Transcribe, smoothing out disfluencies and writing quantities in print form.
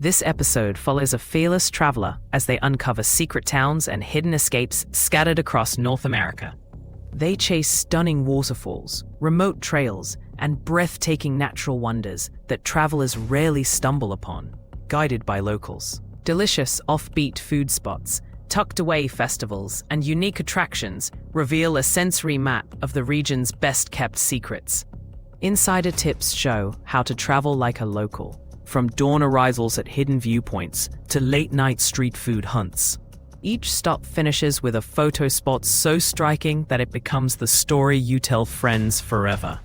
This episode follows a fearless traveler as they uncover secret towns and hidden escapes scattered across North America. They chase stunning waterfalls, remote trails, and breathtaking natural wonders that travelers rarely stumble upon, guided by locals. Delicious offbeat food spots, tucked away festivals, and unique attractions reveal a sensory map of the region's best-kept secrets. Insider tips show how to travel like a local, from dawn arrivals at hidden viewpoints to late-night street food hunts. Each stop finishes with a photo spot so striking that it becomes the story you tell friends forever.